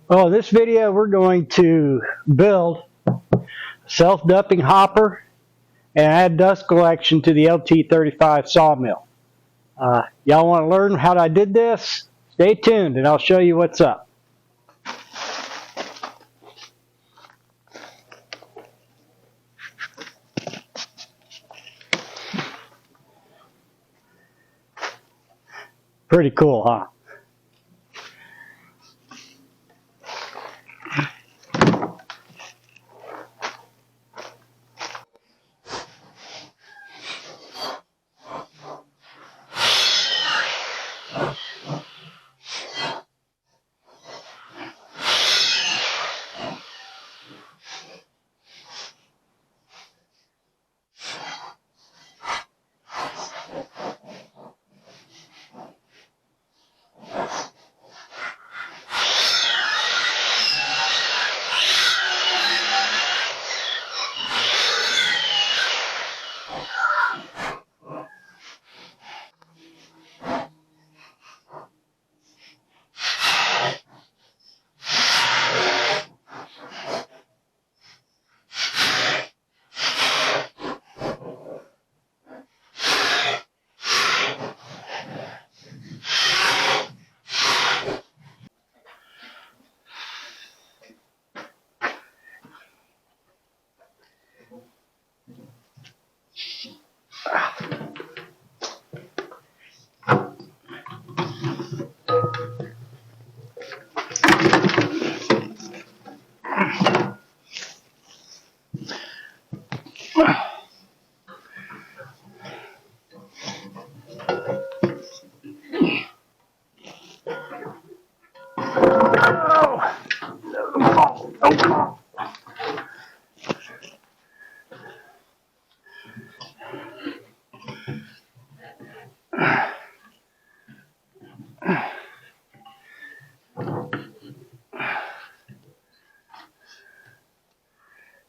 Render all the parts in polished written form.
Oh, this video we're going to build a self-dumping hopper and add dust collection to the lt35 sawmill. Y'all want to learn how I did this? Stay tuned and I'll show you what's up. Pretty cool, huh?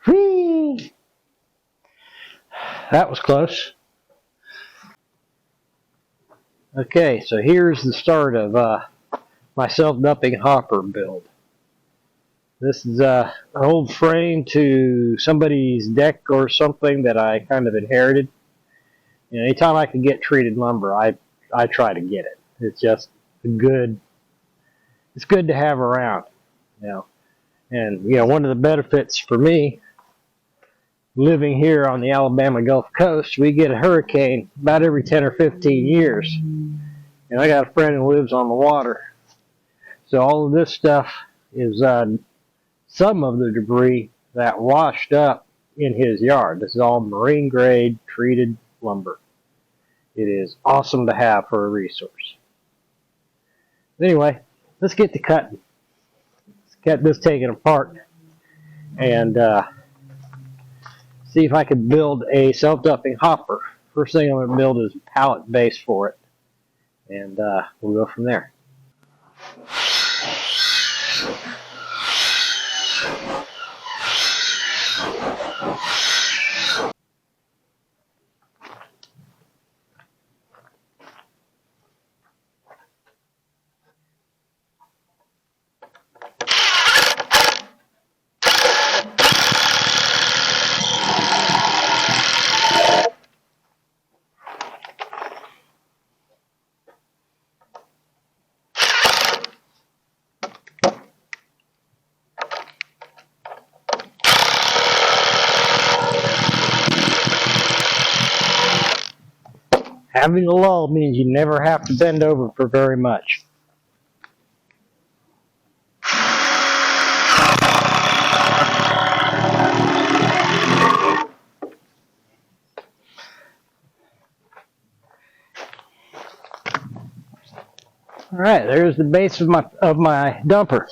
Whee! That was close. Okay, so here's the start of my self-dumping hopper build. This is an old frame to somebody's deck or something that I kind of inherited. You know, anytime I can get treated lumber, I try to get it. It's just good. It's good to have around, you know. And you know, one of the benefits for me living here on the Alabama Gulf Coast, we get a hurricane about every 10 or 15 years. And I got a friend who lives on the water. So all of this stuff is some of the debris that washed up in his yard. This is all marine grade treated lumber. It is awesome to have for a resource. Anyway, let's get to cutting. Let's get this taken apart and see if I can build a self-dumping hopper. First thing I'm going to build is a pallet base for it, and we'll go from there. Having a lull means you never have to bend over for very much. All right, there's the base of my dumper.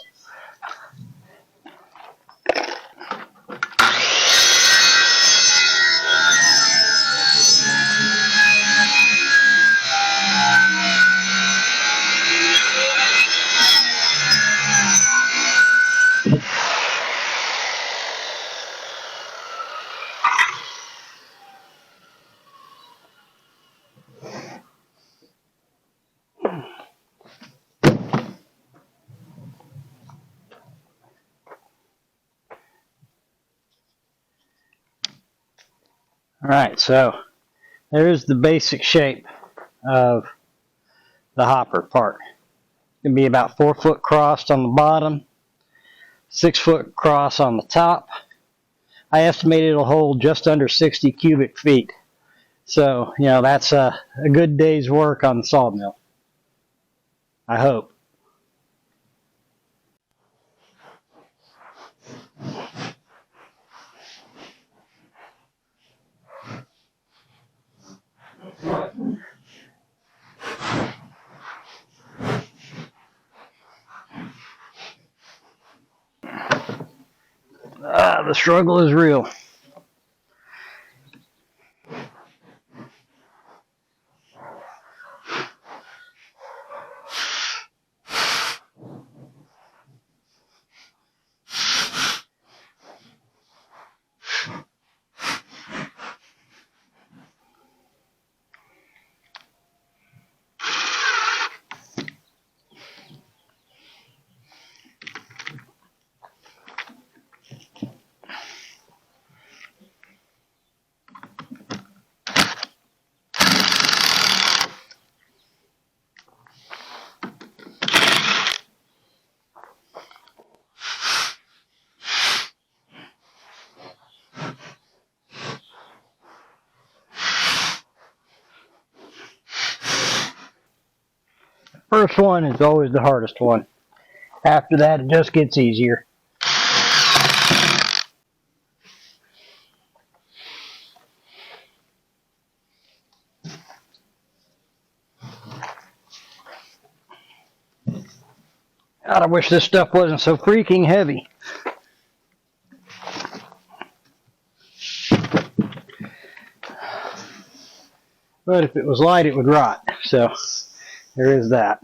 Alright, so there's the basic shape of the hopper part. It's going to be about 4 foot crossed on the bottom, 6 foot cross on the top. I estimate it'll hold just under 60 cubic feet. So, you know, that's a good day's work on the sawmill, I hope. The struggle is real. First one is always the hardest one. After that, it just gets easier. God, I wish this stuff wasn't so freaking heavy. But if it was light, it would rot. So there is that.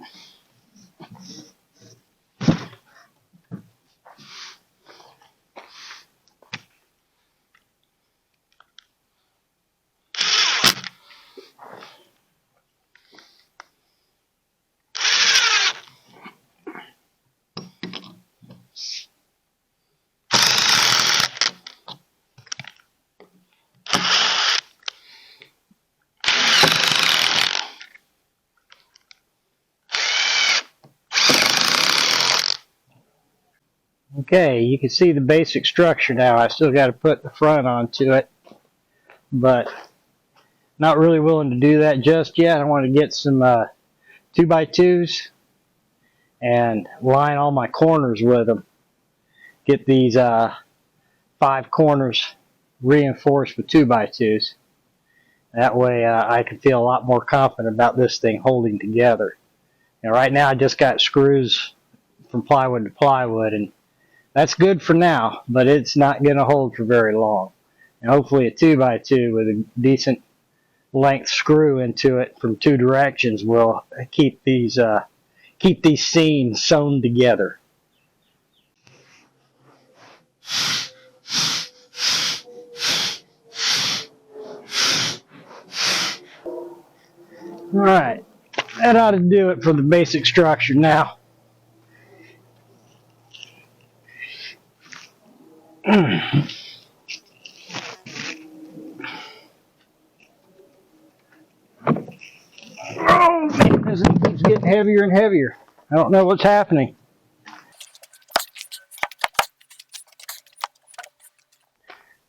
Okay, you can see the basic structure now. I still got to put the front onto it, but not really willing to do that just yet. I want to get some 2x2s and line all my corners with them. Get these 5 corners reinforced with 2x2s. That way I can feel a lot more confident about this thing holding together. Now, right now I just got screws from plywood to plywood, and that's good for now, but it's not going to hold for very long. And hopefully a 2x2 with a decent length screw into it from 2 directions will keep these seams sewn together. Alright, that ought to do it for the basic structure now. Oh man, this thing keeps getting heavier and heavier. I don't know what's happening.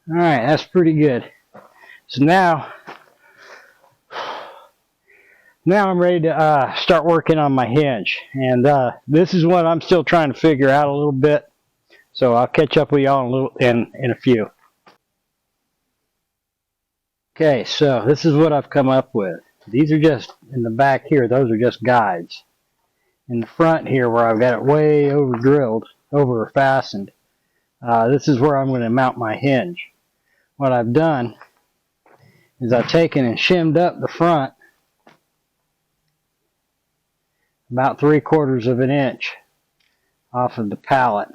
Alright, that's pretty good. So now I'm ready to start working on my hinge. And this is what I'm still trying to figure out a little bit. So I'll catch up with y'all in a few. Okay, so this is what I've come up with. These are just, in the back here, those are just guides. In the front here, where I've got it way over drilled, over fastened, this is where I'm going to mount my hinge. What I've done is I've taken and shimmed up the front about 3/4 of an inch off of the pallet.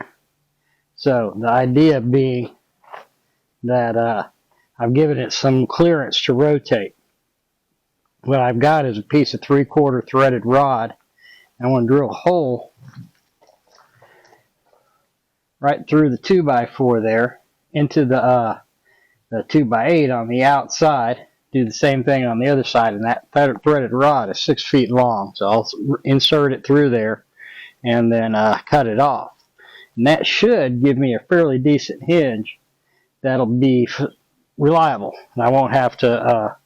So the idea being that I've given it some clearance to rotate. What I've got is a piece of 3/4 threaded rod. I want to drill a hole right through the 2x4 there into the the 2x8 on the outside, do the same thing on the other side, and that threaded rod is 6 feet long. So I'll insert it through there and then cut it off. And that should give me a fairly decent hinge that'll be reliable, and I won't have to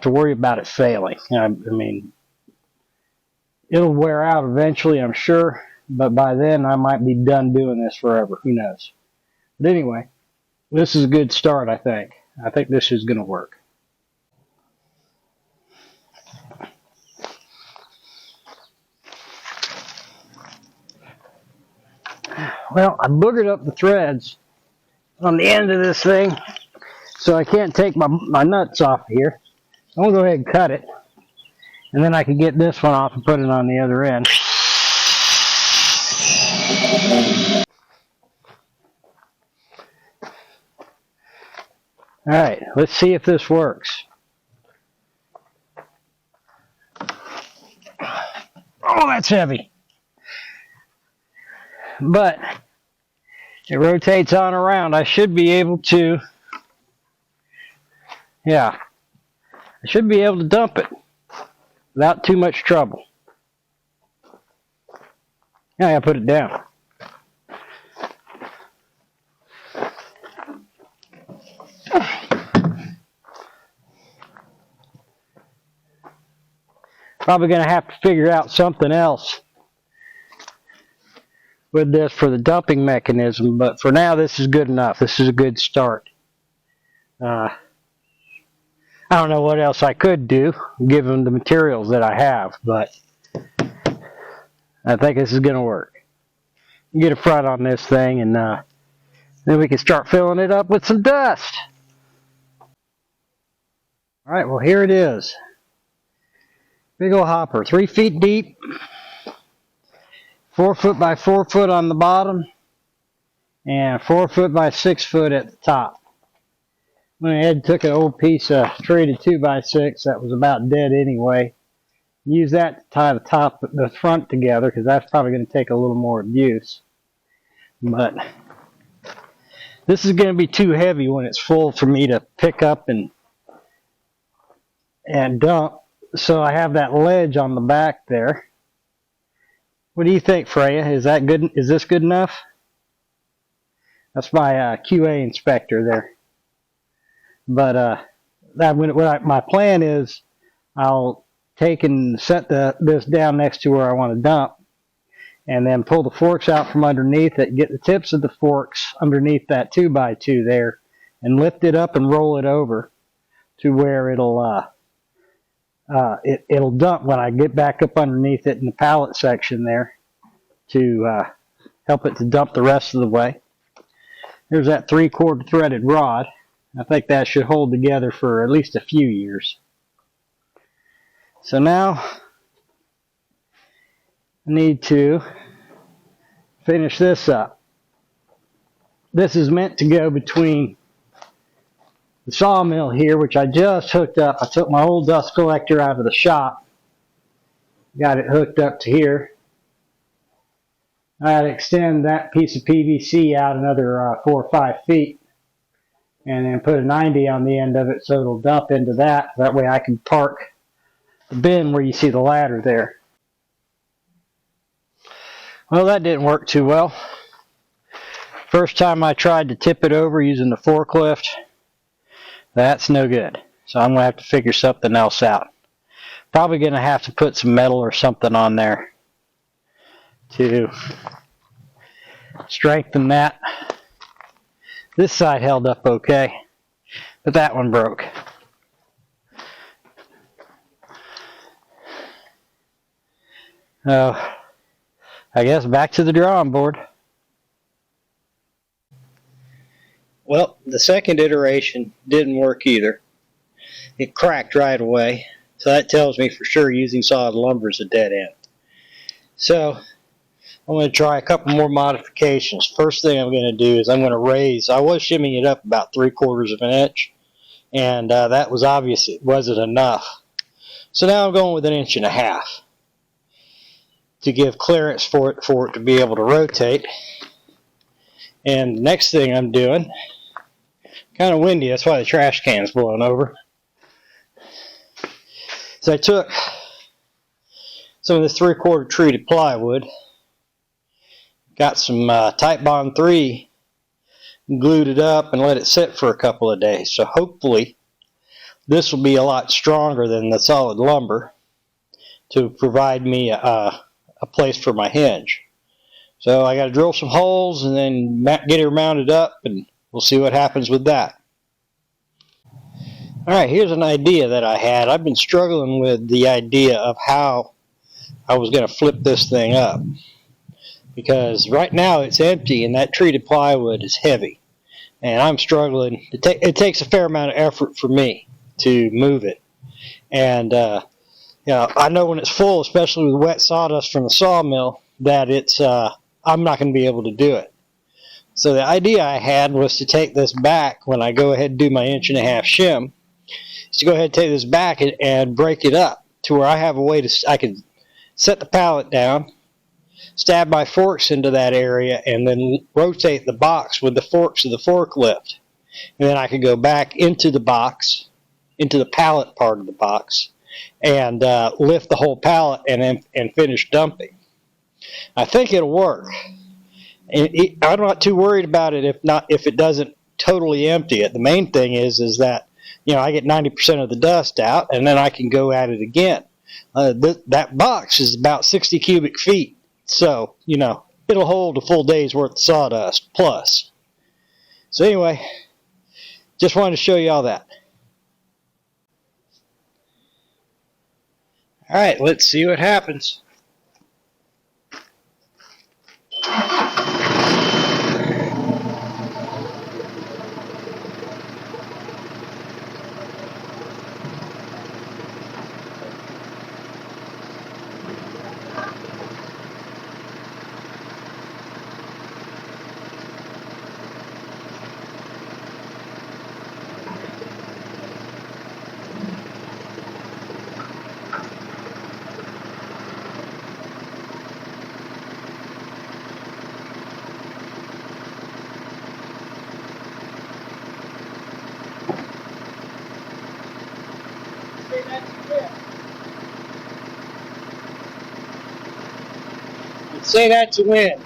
worry about it failing. I mean, it'll wear out eventually, I'm sure, but by then I might be done doing this forever. Who knows? But anyway, this is a good start, I think. I think this is going to work. Well, I boogered up the threads on the end of this thing, so I can't take my nuts off here. I'm going to go ahead and cut it, and then I can get this one off and put it on the other end. Alright, let's see if this works. Oh, that's heavy. But it rotates on around. I should be able to, I should be able to dump it without too much trouble. Now I gotta put it down. Probably gonna have to figure out something else with this for the dumping mechanism, but for now this is good enough. This is a good start. I don't know what else I could do given the materials that I have, but I think this is going to work. Get a front on this thing, and then we can start filling it up with some dust. Alright, well here it is. Big old hopper, 3 feet deep. 4 foot by 4 foot on the bottom, and 4 foot by 6 foot at the top. Went ahead and took an old piece of treated 2x6 that was about dead anyway. Use that to tie the front together, because that's probably going to take a little more abuse. But this is going to be too heavy when it's full for me to pick up and dump. So I have that ledge on the back there. What do you think, Freya? Is that good? Is this good enough? That's my QA inspector there. But my plan is, I'll take and set this down next to where I want to dump, and then pull the forks out from underneath it, get the tips of the forks underneath that 2x2 there, and lift it up and roll it over to where it'll dump when I get back up underneath it in the pallet section there, to help it to dump the rest of the way. There's that 3/4 threaded rod. I think that should hold together for at least a few years. So now I need to finish this up. This is meant to go between the sawmill here, which I just hooked up. I took my old dust collector out of the shop, got it hooked up to here. I had to extend that piece of PVC out another 4 or 5 feet, and then put a 90 on the end of it so it'll dump into that. That way I can park the bin where you see the ladder there. Well, that didn't work too well. First time I tried to tip it over using the forklift, that's no good. So I'm going to have to figure something else out. Probably going to have to put some metal or something on there to strengthen that. This side held up okay, but that one broke. I guess back to the drawing board. Well, the second iteration didn't work either. It cracked right away, so that tells me for sure using solid lumber is a dead end. So I'm going to try a couple more modifications. First thing I'm going to do is I'm going to raise. I was shimming it up about 3/4 of an inch, and that was obvious it wasn't enough. So now I'm going with 1.5 inches to give clearance for it to be able to rotate. And the next thing I'm doing Kind of windy, that's why the trash can's blowing over. So I took some of this 3/4 treated plywood, got some Titebond 3, glued it up and let it sit for a couple of days. So hopefully this will be a lot stronger than the solid lumber to provide me a place for my hinge. So I got to drill some holes and then get her mounted up, and we'll see what happens with that. Alright, here's an idea that I had. I've been struggling with the idea of how I was going to flip this thing up, because right now it's empty and that treated plywood is heavy, and I'm struggling. It takes a fair amount of effort for me to move it, and I know when it's full, especially with wet sawdust from the sawmill, that it's I'm not going to be able to do it. So the idea I had was to take this back when I go ahead and do my 1.5 inch shim, is to go ahead and take this back and break it up to where I have a way I can set the pallet down, stab my forks into that area, and then rotate the box with the forks of the forklift. And then I could go back into the box, into the pallet part of the box, and lift the whole pallet and finish dumping. I think it'll work. I'm not too worried about it if it doesn't totally empty it. The main thing is that I get 90% of the dust out, and then I can go at it again. That box is about 60 cubic feet, so it'll hold a full day's worth of sawdust plus. So anyway, just wanted to show you all that. All right, let's see what happens. Say that's a win.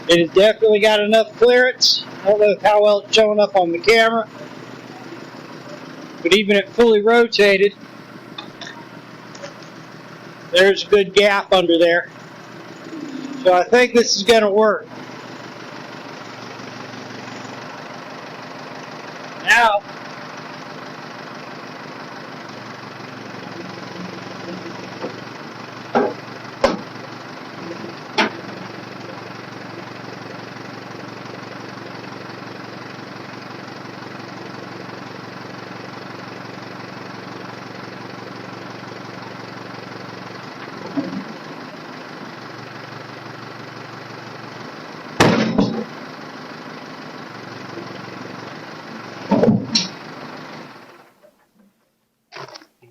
It has definitely got enough clearance. I don't know how well it's showing up on the camera, but even if fully rotated, there's a good gap under there. So I think this is going to work. Now,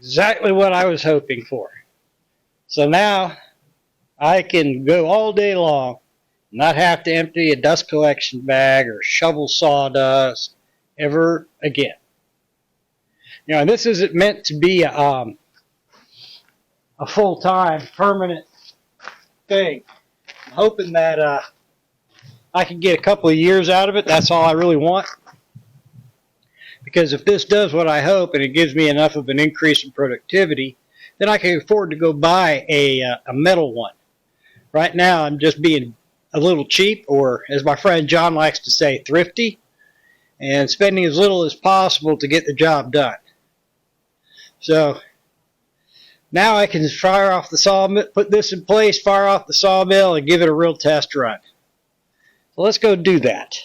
exactly what I was hoping for. So now I can go all day long, not have to empty a dust collection bag or shovel sawdust ever again. And this isn't meant to be a full-time, permanent thing. I'm hoping that I can get a couple of years out of it. That's all I really want. Because if this does what I hope and it gives me enough of an increase in productivity, then I can afford to go buy a metal one. Right now I'm just being a little cheap, or as my friend John likes to say, thrifty, and spending as little as possible to get the job done. So now I can fire off the sawmill, put this in place, fire off the sawmill, and give it a real test run. So let's go do that.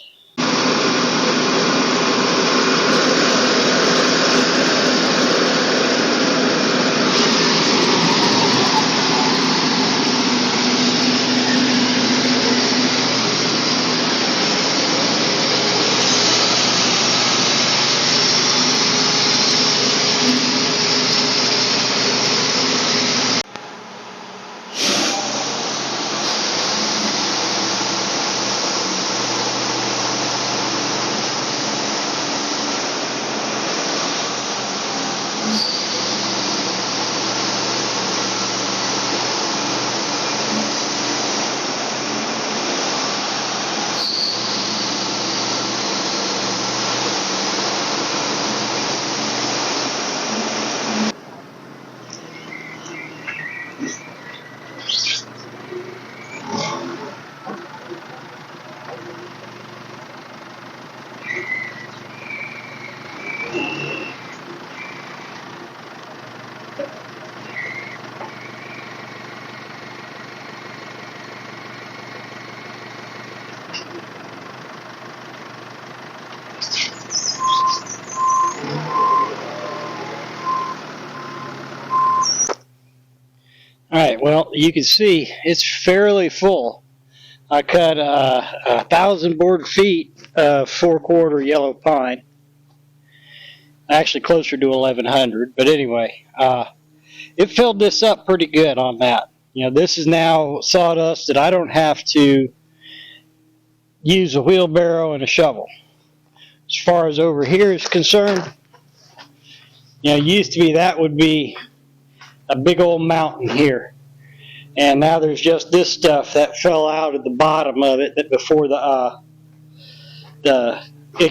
you can see it's fairly full. I cut 1,000 board feet of 4/4 yellow pine. Actually closer to 1,100, but anyway, it filled this up pretty good on that. You know, this is now sawdust that I don't have to use a wheelbarrow and a shovel. As far as over here is concerned, you know, it used to be that would be a big old mountain here. And now there's just this stuff that fell out at the bottom of it that before it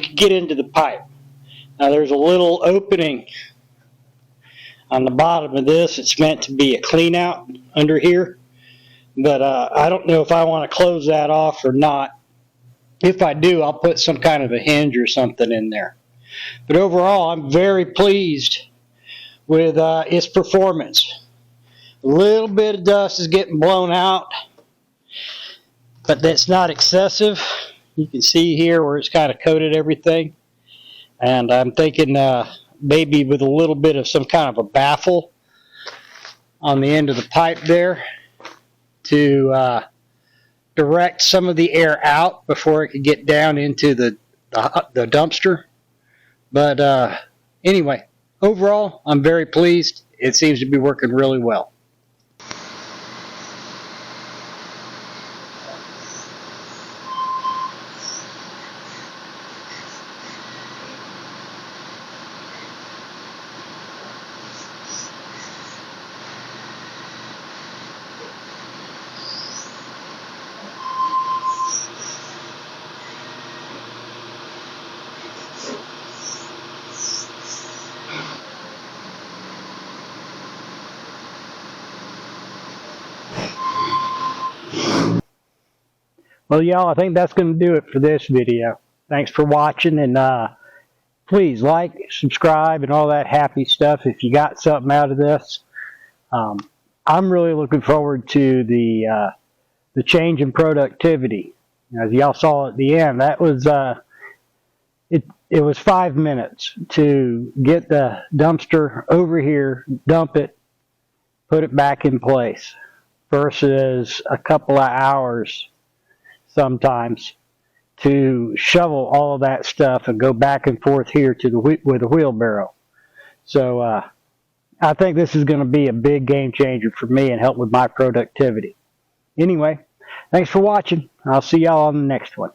could get into the pipe. Now there's a little opening on the bottom of this. It's meant to be a clean out under here, but I don't know if I want to close that off or not. If I do, I'll put some kind of a hinge or something in there. But overall, I'm very pleased with its performance. A little bit of dust is getting blown out, but that's not excessive. You can see here where it's kind of coated everything. And I'm thinking maybe with a little bit of some kind of a baffle on the end of the pipe there to direct some of the air out before it could get down into the dumpster. But anyway, overall, I'm very pleased. It seems to be working really well. Well, y'all, I think that's going to do it for this video. Thanks for watching, and please like, subscribe, and all that happy stuff if you got something out of this. I'm really looking forward to the change in productivity. As y'all saw at the end, that was it was 5 minutes to get the dumpster over here, dump it, put it back in place, versus a couple of hours sometimes to shovel all of that stuff and go back and forth here to with a wheelbarrow. So I think this is going to be a big game changer for me and help with my productivity. Anyway, thanks for watching. I'll see y'all on the next one.